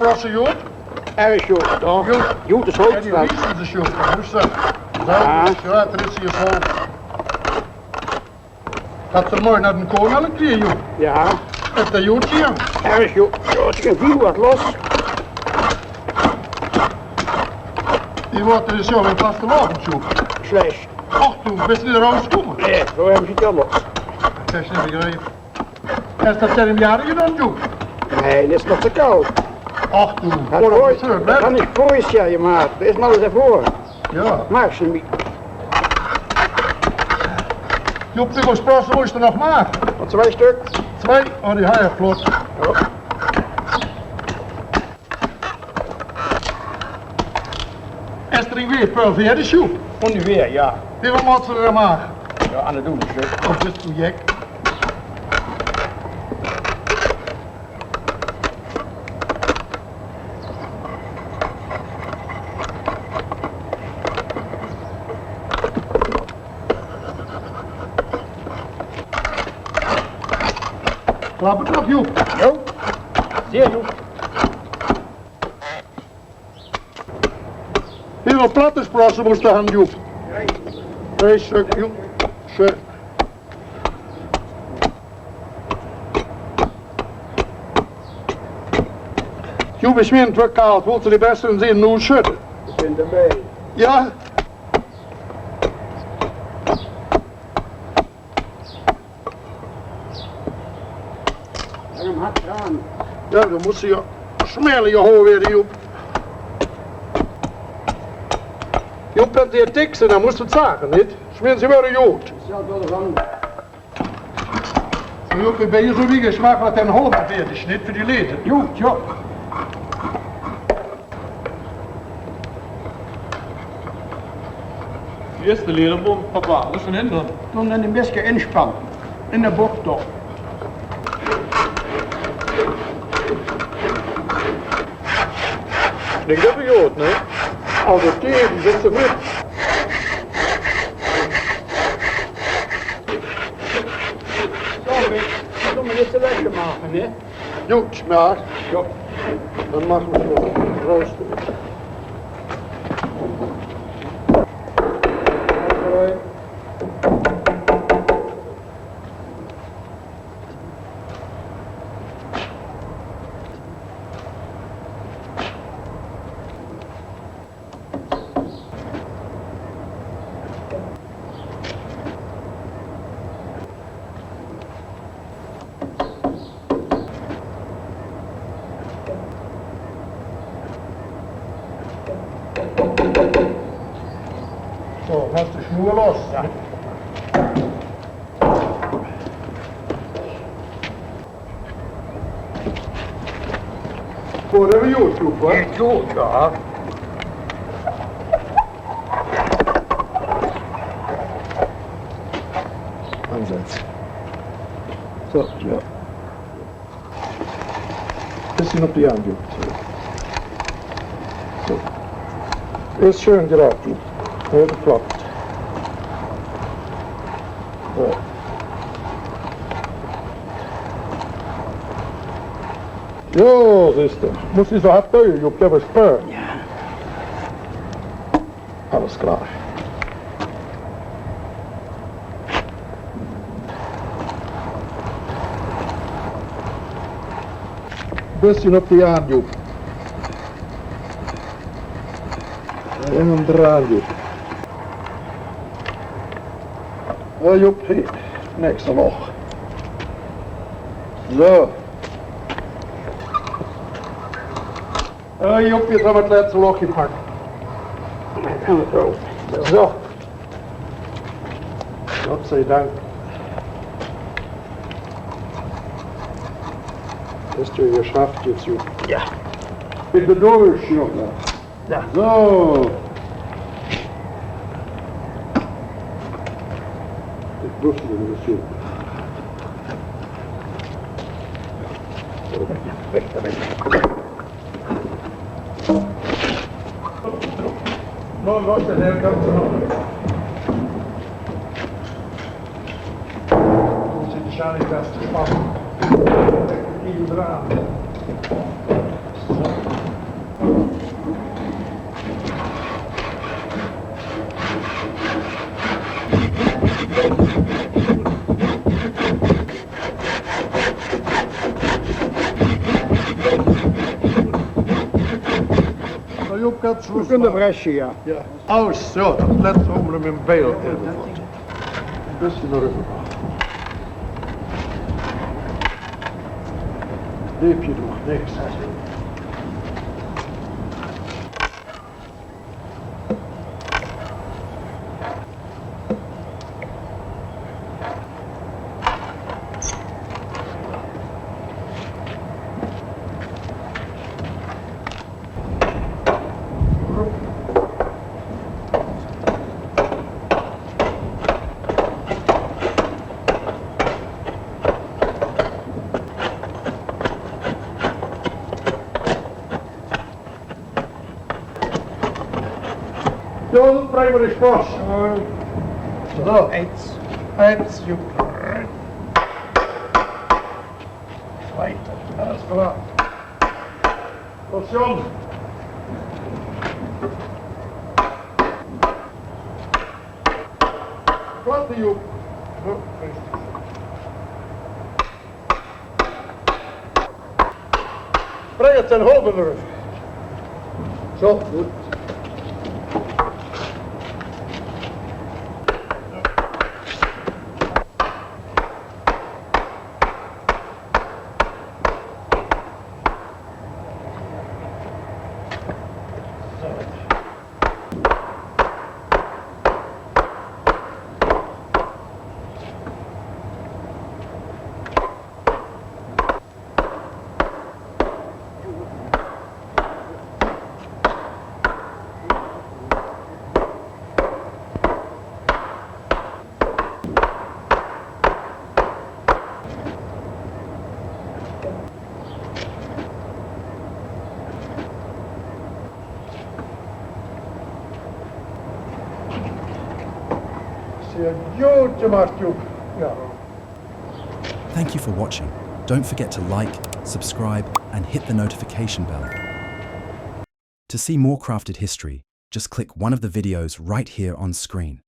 Sprossen Jood? Erg Jood, toch? Jood is Ja, die hoogstad. Riesen is Jood, dat moest dat. Ja, dat is hier zo. Dat er mooi naar de koning kreeg, Jood. Ja. Met de Joodje, ja. Erg Jood. Jood, ik viel wat los. Die wordt er zo in vaste lagen, Jood. Slecht. Ach, toen best niet eruit komen. Nee, zo hebben ze het al los. Dat is niet begrepen. Is dat zijn jaren gedaan, Jood? Nee, dat is nog te koud. Ach, toen. Dat kan ik voor je schrijven, maar dat is maar eens ervoor. Ja. Maak ze niet. Joop, hoeveel Sprossen moest er nog maken? Wat 2 stuk? 2? Oh, die haaien vlot. Ja. Is er een weer peul verder, Joop? Ongeveer, ja. Hoeveel moet ze er maken? Ja, aan het doen is het. Op dit project. Klap het op, Joep. Jo. Zeer Joep. Hoeveel platte Sprossen moest er gaan, Joep? 2 stuk, Joep. Zo. Joep is weer te koud. Wilt u de beste in zin nu schutten? Ik ben erbij. Ja? En hem hard aan. Ja, dan moet ze je smellen je hoor weer, Joep. Joep bent hier dik en dan moest het zagen, niet? Smeren ze weer een Jood. Zelf wel van. Joep, ben je zo wie gesmaakt wat een Holme weer is, niet voor die leden? Joep, ja. De eerste lederboom, papa, dat is een hinder. Toen in de miske inspannen. In de bocht toch. Ik denk dat een Jood, nee? Al de tegen, zit ze goed. Zo, weet om dit te weg te maken, hè? Jood, maar Ja. dan mag we zo roosten. Zo, gaat de snoer los. Ja. Voor de Jood, Joep, hoor. Joep, ja. Aanzet. Zo, ja. Bisschen op die aandoen. Zo. Eerst schön geraakt, Joep. Heel geklapt. Zo. Jo, siehst du. Muss ich so hart durch, Joep, der was spürt. Ja. Alles klar. Bisschen op die aan, Joep. En hem eraan, Joep. Joep, hier. Nächste nog. Zo. Joep, jetzt haben wir das letzte Loch gepackt. Dan gaan we zo. Zo. Gott sei Dank. Hast du geschafft jetzt, Joep. Ja. Bitte durch, Junge. Ja. So. Ich wusste das, Joep. Weg daarmee. No, Leute, der kommt noch. Muss ich die Schale fest spannen. Hier dran. So. dat We kunnen bresje, ja. Ja. Alles, ja, dat let om hem in beeld te hebben. Dus nog even. Leepje nog, niks. Don't primary sports. Zo. Eins, you. Right, dat is klaar. Station. Wat die op. Breng het ten Holme. Zo, goed. Thank you for watching. Don't forget to like, subscribe, and hit the notification bell. To see more crafted history, just click one of the videos right here on screen.